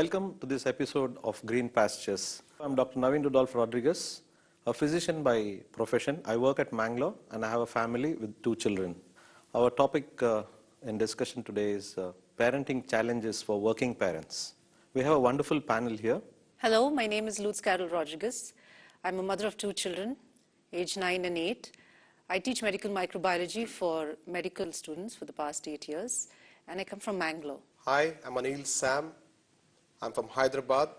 Welcome to this episode of Green Pastures. I'm Dr. Naveen Rudolph Rodriguez, a physician by profession. I work at Mangalore and I have a family with 2 children. Our topic in discussion today is parenting challenges for working parents. We have a wonderful panel here. Hello, my name is Lutz Carol Rodriguez. I'm a mother of 2 children, age 9 and 8. I teach medical microbiology for medical students for the past 8 years, and I come from Mangalore. Hi, I'm Anil Sam. I'm from Hyderabad.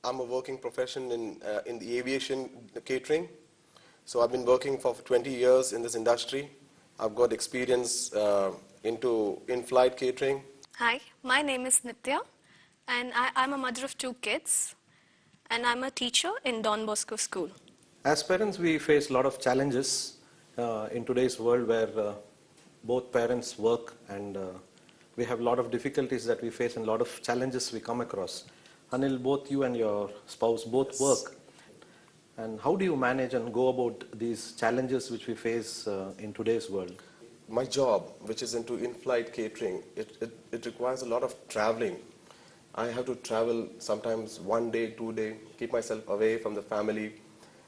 I'm a working profession in the aviation catering. So I've been working for 20 years in this industry. I've got experience into in-flight catering. Hi, my name is Nitya, and I'm a mother of 2 kids, and I'm a teacher in Don Bosco School. As parents, we face a lot of challenges in today's world where both parents work and we have a lot of difficulties that we face and a lot of challenges we come across. Anil, both you and your spouse both work. And how do you manage and go about these challenges which we face in today's world? My job, which is into in-flight catering, it requires a lot of traveling. I have to travel sometimes 1 day, 2 days, keep myself away from the family.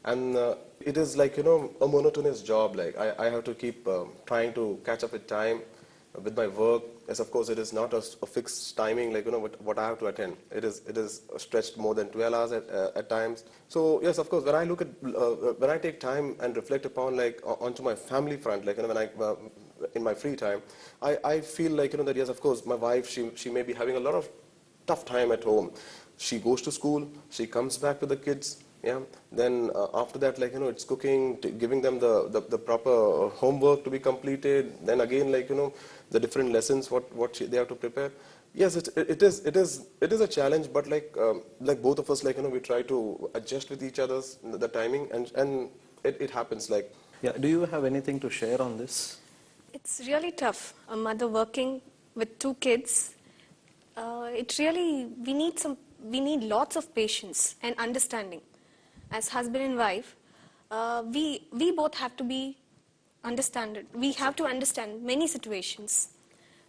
And it is like, a monotonous job. Like I have to keep trying to catch up with time with my work. As of course, it is not a fixed timing, like, what I have to attend. It is stretched more than 12 hours at times. So yes, of course, when I look at, when I take time and reflect upon, like, onto my family front, like, when I, in my free time, I feel like, that yes, of course, my wife, she may be having a lot of tough time at home. She goes to school, she comes back with the kids. Yeah. Then after that, like, it's cooking, giving them the proper homework to be completed. Then again, like, the different lessons they have to prepare. Yes, it is a challenge, but like both of us, like, we try to adjust with each other's the timing, and it happens. Like. Yeah. Do you have anything to share on this? It's really tough. A mother working with 2 kids. We need lots of patience and understanding. As husband and wife, we both have to be understanded. We have to understand many situations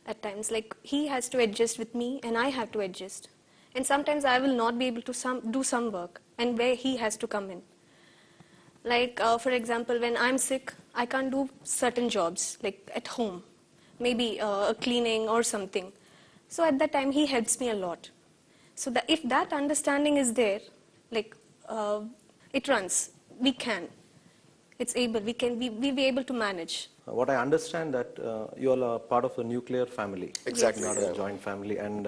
at times. Like, he has to adjust with me and I have to adjust. And sometimes I will not be able to do some work, and where he has to come in. Like, for example, when I'm sick, I can't do certain jobs, like at home, maybe a cleaning or something. So at that time, he helps me a lot. So that if that understanding is there, like, it runs. We can. It's able. We be able to manage. What I understand that you all are part of a nuclear family. Exactly. Not a joint family, and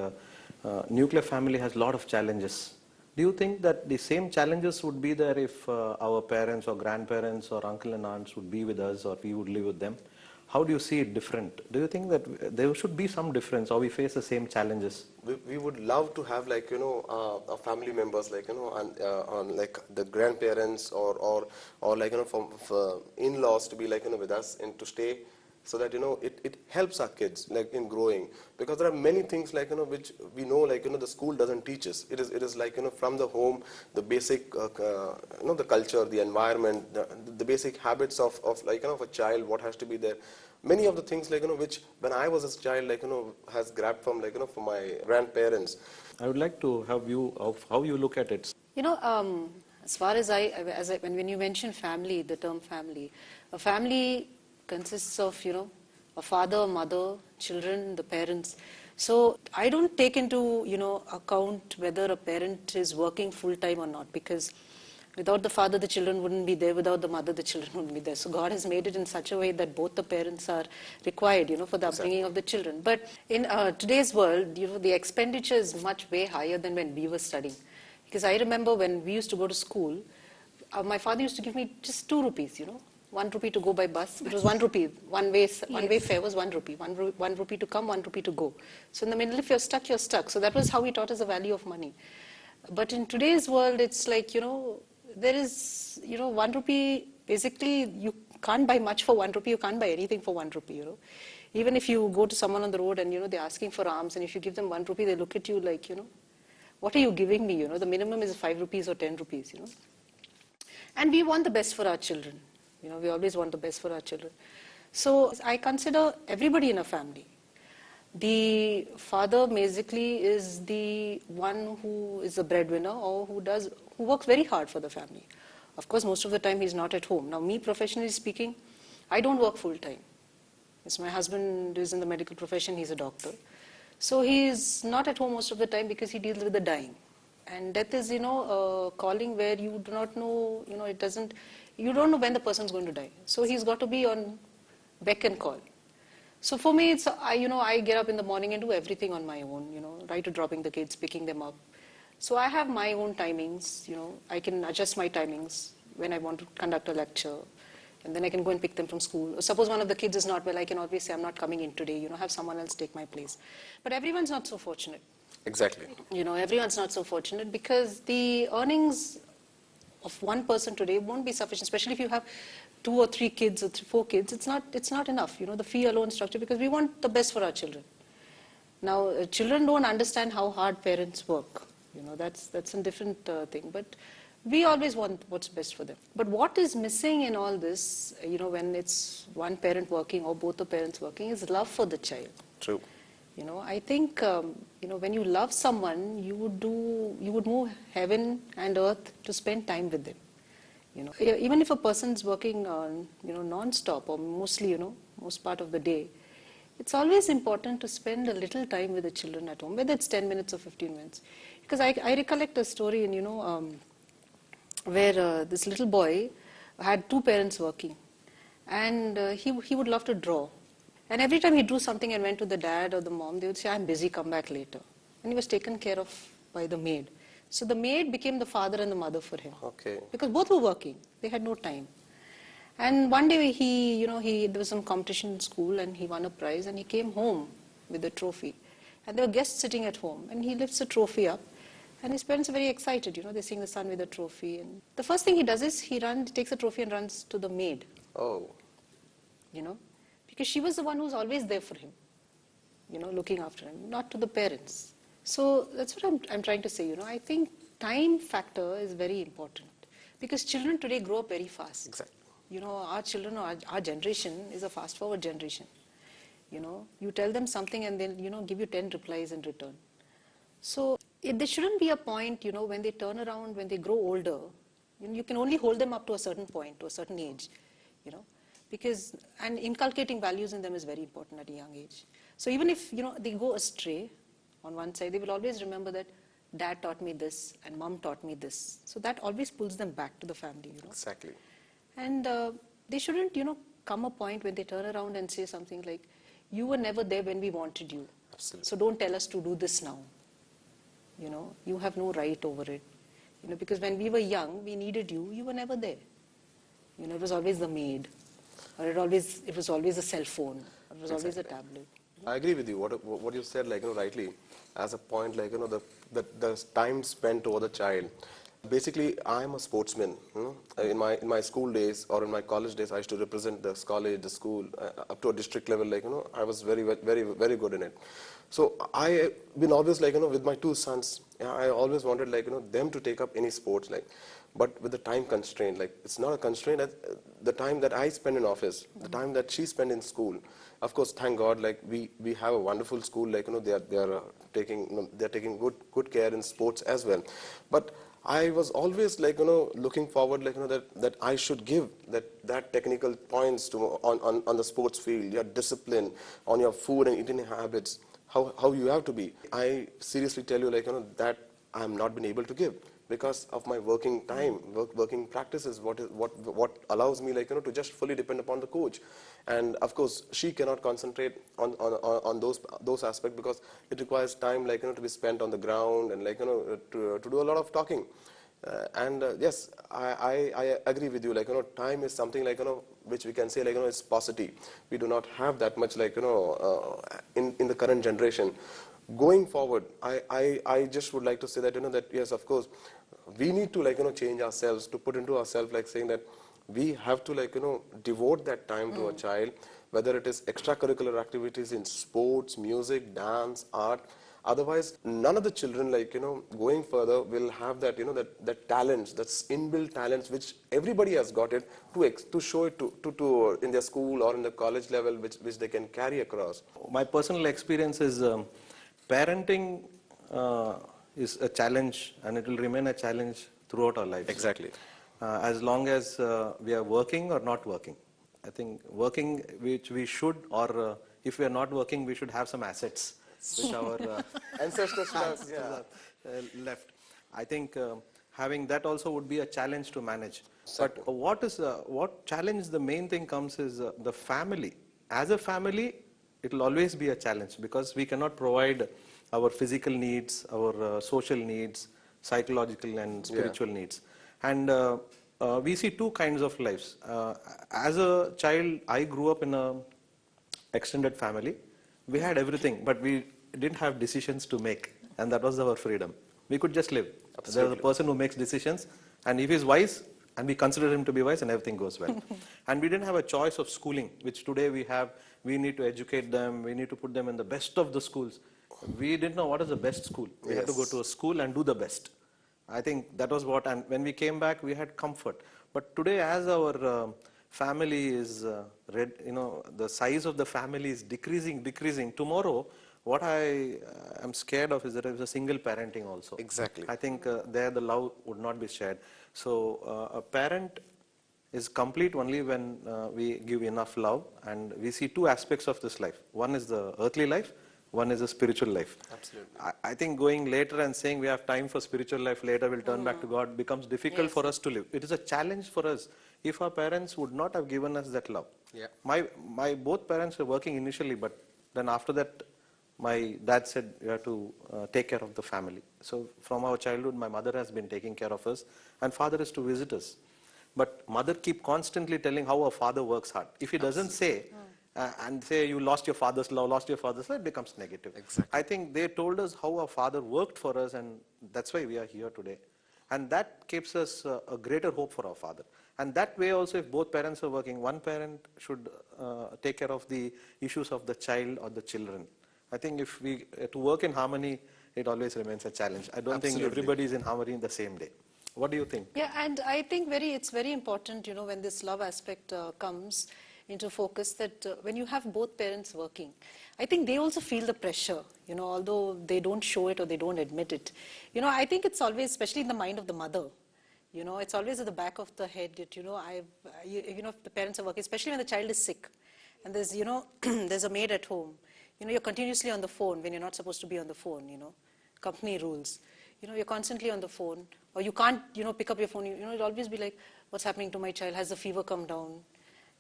nuclear family has a lot of challenges. Do you think that the same challenges would be there if our parents or grandparents or uncle and aunts would be with us, or we would live with them? How do you see it different? Do you think that there should be some difference, or we face the same challenges? We would love to have, like, our family members, like, on like the grandparents or like, from in-laws to be, like, with us and to stay, so that, it helps our kids, like, in growing. Because there are many things, like, which we know, like, the school doesn't teach us. It is like, from the home, the basic, the culture, the environment, the basic habits of like, of a child, what has to be there. Many of the things, like, which when I was a child, like, has grabbed from, like, from my grandparents. I would like to have you of how you look at it. As far as when you mention family, the term family, a family consists of, a father, mother, children, the parents. So I don't take into, account whether a parent is working full-time or not, because without the father, the children wouldn't be there. Without the mother, the children wouldn't be there. So God has made it in such a way that both the parents are required, for the upbringing of the children. But in today's world, the expenditure is much way higher than when we were studying. Because I remember when we used to go to school, my father used to give me just 2 rupees, 1 rupee to go by bus. It was 1 rupee. One way fare was 1 rupee. 1 rupee to come, 1 rupee to go. So in the middle, if you're stuck, you're stuck. So that was how he taught us the value of money. But in today's world, it's like, there is, 1 rupee, basically, you can't buy much for 1 rupee. You can't buy anything for 1 rupee, Even if you go to someone on the road and, they're asking for alms, and if you give them 1 rupee, they look at you like, what are you giving me? The minimum is 5 rupees or 10 rupees, And we want the best for our children. We always want the best for our children. So I consider everybody in a family. The father basically is the one who is the breadwinner or who works very hard for the family. Of course, most of the time he's not at home. Now, me professionally speaking, I don't work full time. Yes, my husband is in the medical profession, he's a doctor. So he's not at home most of the time because he deals with the dying. And death is, a calling where you do not know, you don't know when the person's going to die. So he's got to be on beck and call. So for me, I get up in the morning and do everything on my own, right to dropping the kids, picking them up. So I have my own timings, I can adjust my timings when I want to conduct a lecture. And then I can go and pick them from school. Or suppose one of the kids is not well, I can always say, I'm not coming in today, have someone else take my place. But everyone's not so fortunate. Exactly. Everyone's not so fortunate because the earnings of one person today won't be sufficient, especially if you have 2 or 3 kids or 4 kids. It's not enough, the fee alone structure, because we want the best for our children. Now, children don't understand how hard parents work. That's a different thing. But we always want what's best for them. But what is missing in all this, when it's one parent working or both the parents working, is love for the child. True. I think, when you love someone, you would move heaven and earth to spend time with them. Even if a person's working, non-stop or mostly, most part of the day, it's always important to spend a little time with the children at home, whether it's 10 minutes or 15 minutes. Because I recollect a story in, where this little boy had 2 parents working, and he would love to draw. And every time he drew something and went to the dad or the mom, they would say, I'm busy, come back later. And he was taken care of by the maid. So the maid became the father and the mother for him. Okay. Because both were working. They had no time. And one day there was some competition in school and he won a prize and he came home with the trophy. And there were guests sitting at home and he lifts the trophy up. And his parents are very excited, they're seeing the son with the trophy. And the first thing he does is he takes the trophy and runs to the maid. Oh. Because she was the one who's always there for him, looking after him, not to the parents. So that's what I'm trying to say, I think time factor is very important because children today grow up very fast. Exactly. Our children, our generation is a fast forward generation. You tell them something and they'll, give you 10 replies in return. So there shouldn't be a point, when they turn around, when they grow older, you can only hold them up to a certain point, to a certain age, and inculcating values in them is very important at a young age. So even if, they go astray on one side, they will always remember that dad taught me this and mom taught me this. So that always pulls them back to the family, Exactly. And they shouldn't, come a point when they turn around and say something like, you were never there when we wanted you. Absolutely. So don't tell us to do this now. You have no right over it. Because when we were young, we needed you, you were never there. It was always the maid. Or it was always a cell phone. It was always a tablet. I agree with you. What you said, rightly, as a point, the time spent over the child. Basically, I'm a sportsman. In my school days or in my college days, I used to represent the college, the school, up to a district level. I was very, very, very good in it. So I been always with my 2 sons. I always wanted them to take up any sports but with the time constraint, it's not a constraint. The time that I spend in office, the time that she spend in school. Of course, thank God, we have a wonderful school. They are taking good care in sports as well. But I was always looking forward that I should give that technical points to on the sports field, your discipline, on your food and eating habits, how you have to be. I seriously tell you that I have not been able to give because of my working time, working practices, what allows me to just fully depend upon the coach. And of course she cannot concentrate on those aspects because it requires time to be spent on the ground and to do a lot of talking. Yes, I agree with you. Time is something which we can say it's paucity. We do not have that much in the current generation. Going forward, I just would like to say that that yes, of course, we need to change ourselves, to put into ourselves saying that we have to devote that time to a child, whether it is extracurricular activities in sports, music, dance, art. Otherwise, none of the children, like, going further will have that, that talents, that's inbuilt talents, which everybody has got it, to show it to in their school or in the college level, which they can carry across. My personal experience is parenting is a challenge, and it will remain a challenge throughout our lives. Exactly. As long as we are working or not working. I think working, which we should, or if we are not working, we should have some assets which our Ancestors should have, left. I think having that also would be a challenge to manage. But what challenge, the main thing comes is the family. As a family, it will always be a challenge because we cannot provide our physical needs, our social needs, psychological and spiritual needs. And we see two kinds of lives. As a child, I grew up in a extended family. We had everything, but we didn't have decisions to make, and that was our freedom. We could just live. There's a person who makes decisions, and if he's wise, and we consider him to be wise, and everything goes well. And we didn't have a choice of schooling, which today we have. We need to educate them. We need to put them in the best of the schools. We didn't know what is the best school. We had to go to a school and do the best. I think that was what, and when we came back, we had comfort. But today, as our family is, the size of the family is decreasing. Tomorrow, what I am scared of is that there is a single parenting also. Exactly. I think there the love would not be shared. So a parent is complete only when we give enough love, and we see two aspects of this life. One is the earthly life, one is a spiritual life. Absolutely. I think going later and saying we have time for spiritual life later, we'll turn back to God, becomes difficult for us to live. It is a challenge for us if our parents would not have given us that love. Yeah. My both parents were working initially, but then after that, my dad said you have to take care of the family. So from our childhood, my mother has been taking care of us, and father is to visit us. But mother keep constantly telling how our father works hard. If he doesn't say, and say you lost your father's love, it becomes negative. Exactly. I think they told us how our father worked for us, and that's why we are here today. And that gives us a greater hope for our father. And that way also, if both parents are working, one parent should take care of the issues of the child or the children. I think if we to work in harmony, it always remains a challenge. I don't think everybody is in harmony in the same day. What do you think? Yeah, and I think it's very important, when this love aspect comes into focus, that when you have both parents working, I think they also feel the pressure, although they don't show it or they don't admit it. I think it's always, especially in the mind of the mother, it's always at the back of the head that, if the parents are working, especially when the child is sick and there's, there's a maid at home, you're continuously on the phone when you're not supposed to be on the phone, company rules. You're constantly on the phone, or you can't, pick up your phone. It'll always be like, what's happening to my child? Has the fever come down?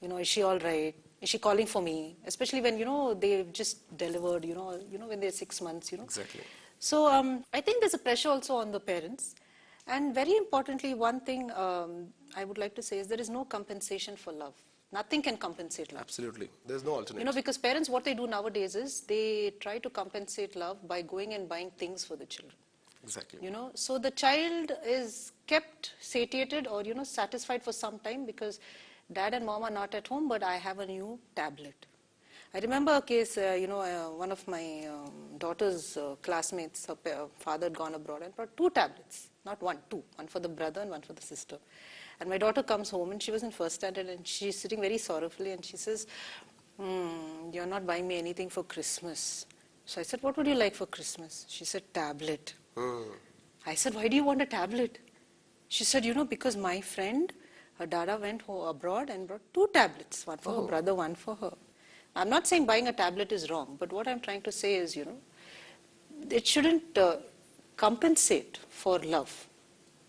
Is she all right? Is she calling for me? Especially when, they've just delivered, when they're 6 months, Exactly. So I think there's a pressure also on the parents. And very importantly, one thing I would like to say is there is no compensation for love. Nothing can compensate love. Absolutely. There's no alternate. Because parents, what they do nowadays is they try to compensate love by going and buying things for the children. Exactly. So the child is kept satiated or, satisfied for some time because dad and mom are not at home, but I have a new tablet. I remember a case, one of my daughter's classmates, her father had gone abroad and brought 2 tablets, not 1, 2, one for the brother and one for the sister. And my daughter comes home and she was in first standard and she's sitting very sorrowfully and she says, you're not buying me anything for Christmas. So I said, what would you like for Christmas? She said, tablet. I said, why do you want a tablet? She said, because my friend, her dada went abroad and brought 2 tablets, one for her brother, one for her. I'm not saying buying a tablet is wrong, but what I'm trying to say is, it shouldn't compensate for love,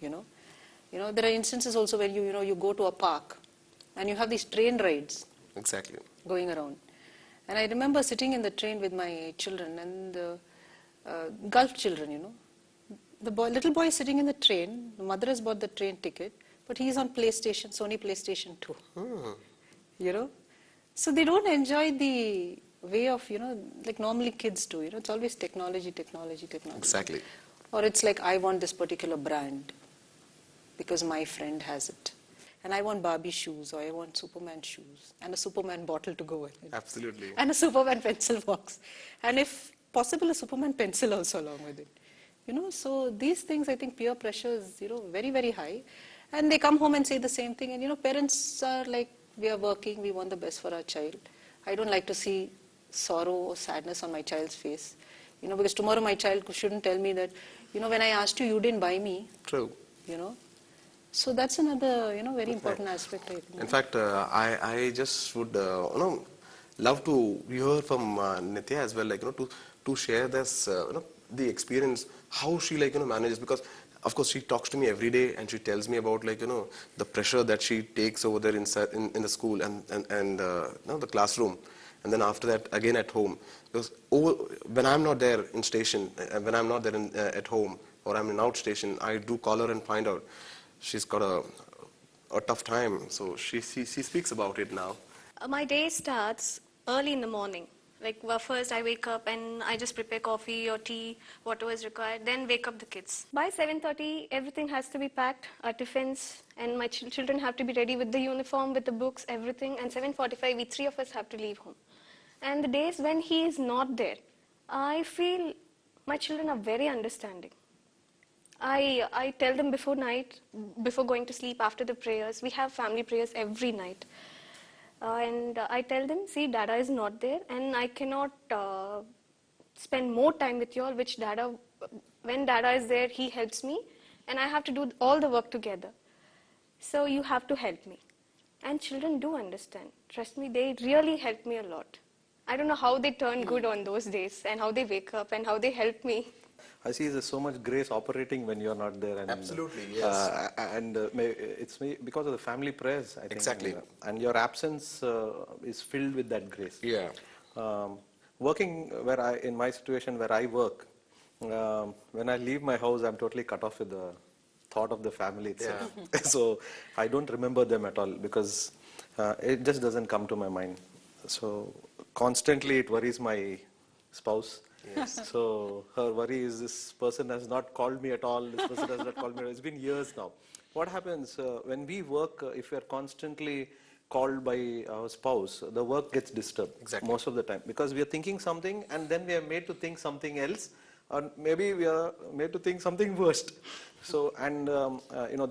there are instances also where you go to a park and you have these train rides. Exactly. Going around. And I remember sitting in the train with my children and the Gulf children, The little boy is sitting in the train, the mother has bought the train ticket, but he's on PlayStation, Sony PlayStation 2. So they don't enjoy the way of, like normally kids do, it's always technology. Exactly. Or it's like, I want this particular brand because my friend has it. And I want Barbie shoes, or I want Superman shoes, and a Superman bottle to go with it. Absolutely. And a Superman pencil box. And if possible, a Superman pencil also along with it. So these things, I think peer pressure is, very, very high. And they come home and say the same thing. And, parents are like, we are working, we want the best for our child. I don't like to see sorrow or sadness on my child's face. Because tomorrow my child shouldn't tell me that, when I asked you, you didn't buy me. True. So that's another, very important aspect, I think. In fact, I just would, love to hear from Nitya as well, to share this, the experience, how she, manages, because, of course, she talks to me every day and she tells me about, the pressure that she takes over there in the school and the classroom. And then after that, again at home. Because when I'm not there in station, when I'm not there at home, or I'm in outstation, I do call her and find out. She's got a tough time, so she speaks about it now. My day starts early in the morning. First I wake up and I just prepare coffee or tea, whatever is required, then wake up the kids. By 7:30, everything has to be packed, our tiffins, and my children have to be ready with the uniform, with the books, everything, and 7:45, we three of us have to leave home. And the days when he is not there, I feel my children are very understanding. I tell them before night, before going to sleep, after the prayers, we have family prayers every night. And I tell them, see, Dada is not there and I cannot spend more time with you all, when Dada is there, he helps me and I have to do all the work together. So you have to help me. And children do understand. Trust me, they really help me a lot. I don't know how they turn good on those days and how they wake up and how they help me. I see there's so much grace operating when you're not there. And, Absolutely, yes. It's because of the family prayers, I think. Exactly. And your absence is filled with that grace. Yeah. Working in my situation where I work, when I leave my house, I'm totally cut off with the thought of the family itself. Yeah. So I don't remember them at all because it just doesn't come to my mind. So constantly it worries my spouse. Yes. So her worry is this person has not called me at all, this person has not called me at all. It's been years now. What happens when we work, if we are constantly called by our spouse, the work gets disturbed most of the time because we are thinking something and then we are made to think something else, or maybe we are made to think something worst. So, and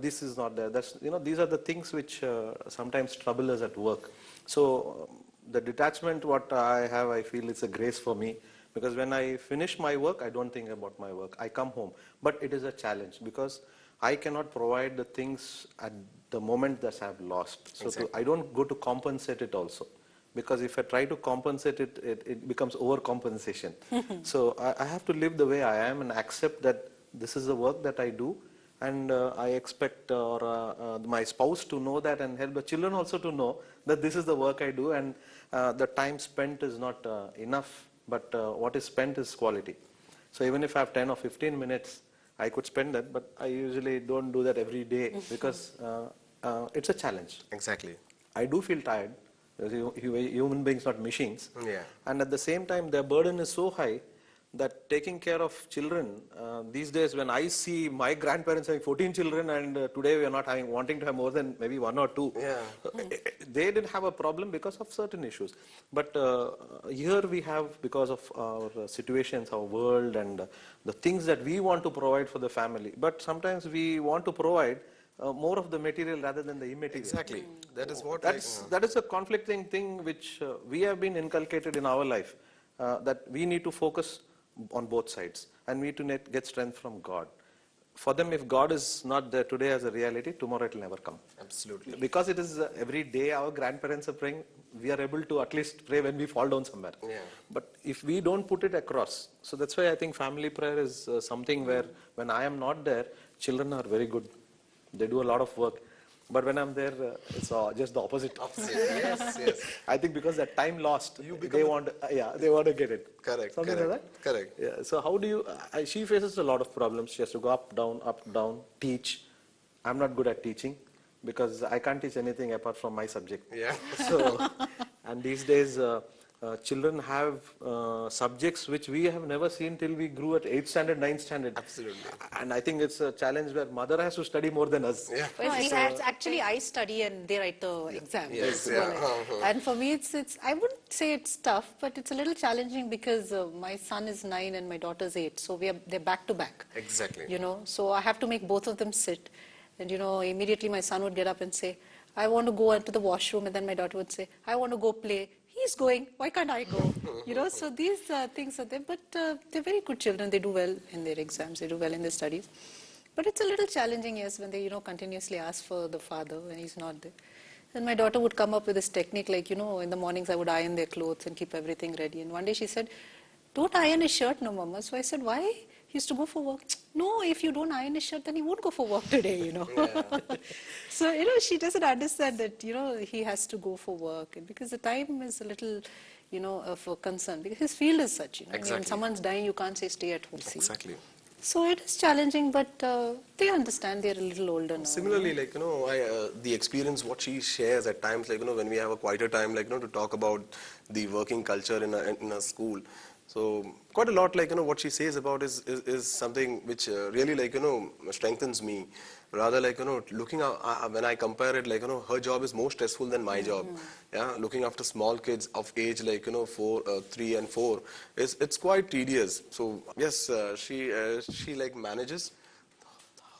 this is not there. That's, these are the things which sometimes trouble us at work. So the detachment what I have, I feel it's a grace for me. Because when I finish my work, I don't think about my work. I come home. But it is a challenge because I cannot provide the things at the moment that I have lost. So I don't go to compensate it also. Because if I try to compensate it, it becomes overcompensation. So I have to live the way I am and accept that this is the work that I do. And I expect my spouse to know that and help the children also to know that this is the work I do and the time spent is not enough. But what is spent is quality. So even if I have 10 or 15 minutes, I could spend that, but I usually don't do that every day because it's a challenge. Exactly. I do feel tired because human beings, not machines. Yeah. And at the same time, their burden is so high that taking care of children, these days when I see my grandparents having 14 children and today we are not wanting to have more than maybe 1 or 2. Yeah. They didn't have a problem because of certain issues. But here we have, because of our situations, our world and the things that we want to provide for the family. But sometimes we want to provide more of the material rather than the immaterial. Exactly. That is what that is a conflicting thing which we have been inculcated in our life, that we need to focus on both sides and we need to get strength from God. For them, if God is not there today as a reality, tomorrow it will never come. Absolutely. Because it is every day our grandparents are praying, we are able to at least pray when we fall down somewhere. Yeah. But if we don't put it across, so that's why I think family prayer is something where when I am not there, children are very good. They do a lot of work. But when I'm there, it's just the opposite. Yes, yes. I think because that time lost, they want to get it. Correct. Something like that? Correct. Yeah. So how do you, she faces a lot of problems. She has to go up, down, teach. I'm not good at teaching because I can't teach anything apart from my subject. Yeah. So, and these days, children have subjects which we have never seen till we grew at 8th standard, 9th standard. Absolutely. And I think it's a challenge where mother has to study more than us. Yeah. Well, actually, I study and they write the exam. Yes, So, yeah. and for me, it's I wouldn't say it's tough, but it's a little challenging because my son is 9 and my daughter's 8, so they're back to back. Exactly. You know, so I have to make both of them sit, and immediately my son would get up and say, "I want to go into the washroom," and then my daughter would say, "I want to go play." He's going, why can't I go? So these things are there, but they're very good children. They do well in their exams, they do well in their studies. But it's a little challenging, yes, when they, continuously ask for the father when he's not there. And my daughter would come up with this technique, like, in the mornings I would iron their clothes and keep everything ready. And one day she said, "Don't iron his shirt, no, Mama." So I said, "Why? He used to go for work." "No, if you don't iron his shirt, then he won't go for work today, So, she doesn't understand that, he has to go for work. And because the time is a little, of a concern. Because his field is such, I mean, when Exactly. someone's dying, you can't say stay at home. See? Exactly. So it is challenging, but they understand. They're a little older now. Similarly, the experience what she shares at times, when we have a quieter time, to talk about the working culture in a school. So quite a lot, what she says about is something which really, strengthens me. Rather, looking at, when I compare it, her job is more stressful than my job. Yeah, looking after small kids of age, 3 and 4, it's quite tedious. So yes, she manages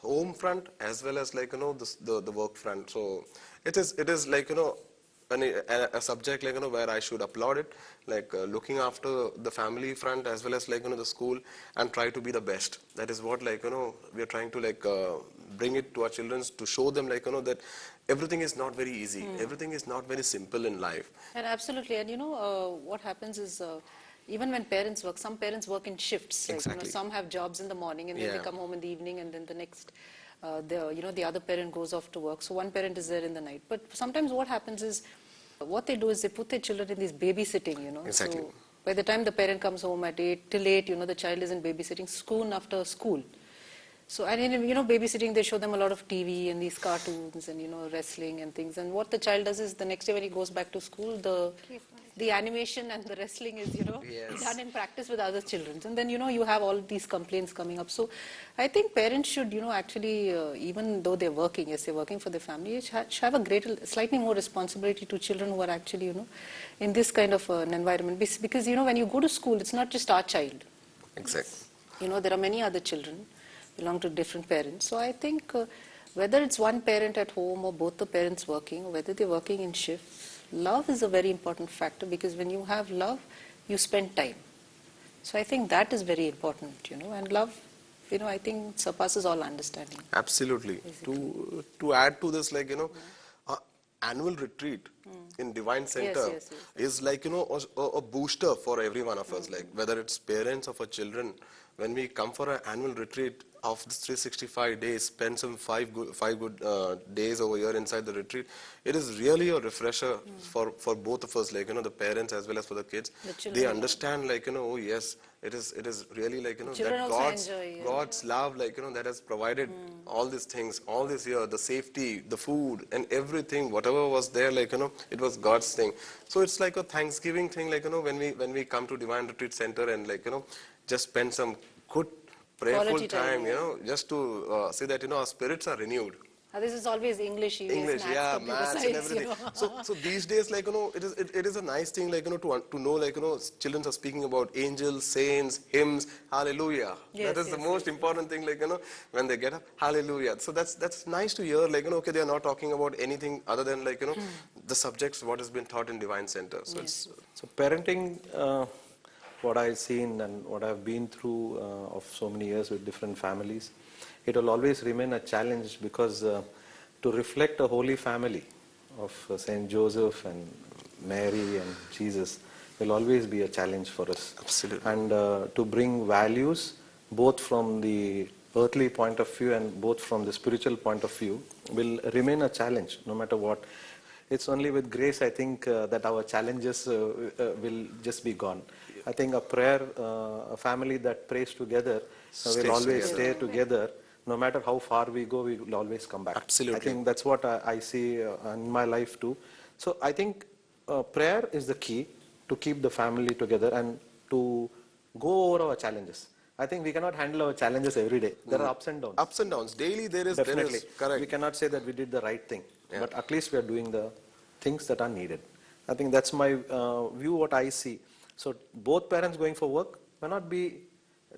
home front as well as the work front. So it is a subject where I should applaud it, looking after the family front as well as the school, and try to be the best. That is what we are trying to bring it to our children, to show them that everything is not very easy, everything is not very simple in life. And absolutely, and what happens is even when parents work, some parents work in shifts. Like, Exactly. some have jobs in the morning and then they Yeah. come home in the evening, and then the next, the other parent goes off to work. So one parent is there in the night. But sometimes what happens is, what they do is they put their children in these babysitting. Exactly. So by the time the parent comes home at 8 till 8, the child is in babysitting, school after school. So, and in, babysitting, they show them a lot of TV and these cartoons and, wrestling and things. And what the child does is, the next day when he goes back to school, the animation and the wrestling is, Yes. done in practice with other children. And then, you have all these complaints coming up. So I think parents should, actually, even though they're working, yes, they're working for their family, should have a slightly more responsibility to children who are actually, in this kind of an environment. Because, when you go to school, it's not just our child. Exactly. There are many other children belong to different parents. So I think whether it's one parent at home or both the parents working, or whether they're working in shifts, love is a very important factor, because when you have love, you spend time. So I think that is very important, and love, I think surpasses all understanding. Absolutely. To add to this, annual retreat in Divine Center yes. is a booster for every one of us. Whether it's parents or for children, when we come for an annual retreat of the 365 days, spend some five good days over here inside the retreat, it is really a refresher for both of us, the parents as well as for the kids. The children, They understand, oh yes, it is really children that also enjoy, God's love, that has provided all these things, all this year, the safety, the food, and everything, whatever was there, it was God's thing. So it's like a Thanksgiving thing, when we come to Divine Retreat Center and just spend some good prayerful Quality time, just to see that our spirits are renewed. This is always English, English, yeah, maths and everything. So these days, it is a nice thing, to know, children are speaking about angels, saints, hymns, hallelujah. Yes, that is the yes, most important thing, when they get up, hallelujah. So that's nice to hear, okay, they are not talking about anything other than, the subjects, what has been taught in Divine Center. So Yes. So parenting, what I've seen and what I've been through of so many years with different families, it will always remain a challenge, because to reflect a holy family of Saint Joseph and Mary and Jesus will always be a challenge for us. Absolutely. And to bring values both from the earthly point of view and both from the spiritual point of view will remain a challenge no matter what. It's only with grace, I think, that our challenges will just be gone. I think a prayer, a family that prays together will always stay together. No matter how far we go, we will always come back. Absolutely. I think that's what I see in my life too. So I think prayer is the key. to keep the family together and to go over our challenges. I think we cannot handle our challenges every day. There are ups and downs. Ups and downs. Daily there is. Definitely. Correct. We cannot say that we did the right thing, Yeah. but at least we are doing the things that are needed. I think that's my view, what I see. So both parents going for work may not be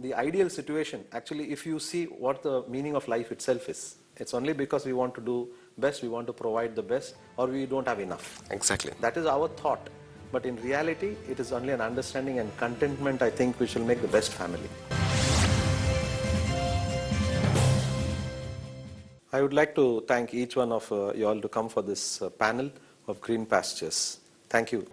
the ideal situation. Actually, if you see what the meaning of life itself is, it's only because we want to do best, we want to provide the best, or we don't have enough. Exactly. That is our thought. But in reality, it is only an understanding and contentment, I think, which will make the best family. I would like to thank each one of you all to come for this panel of Green Pastures. Thank you.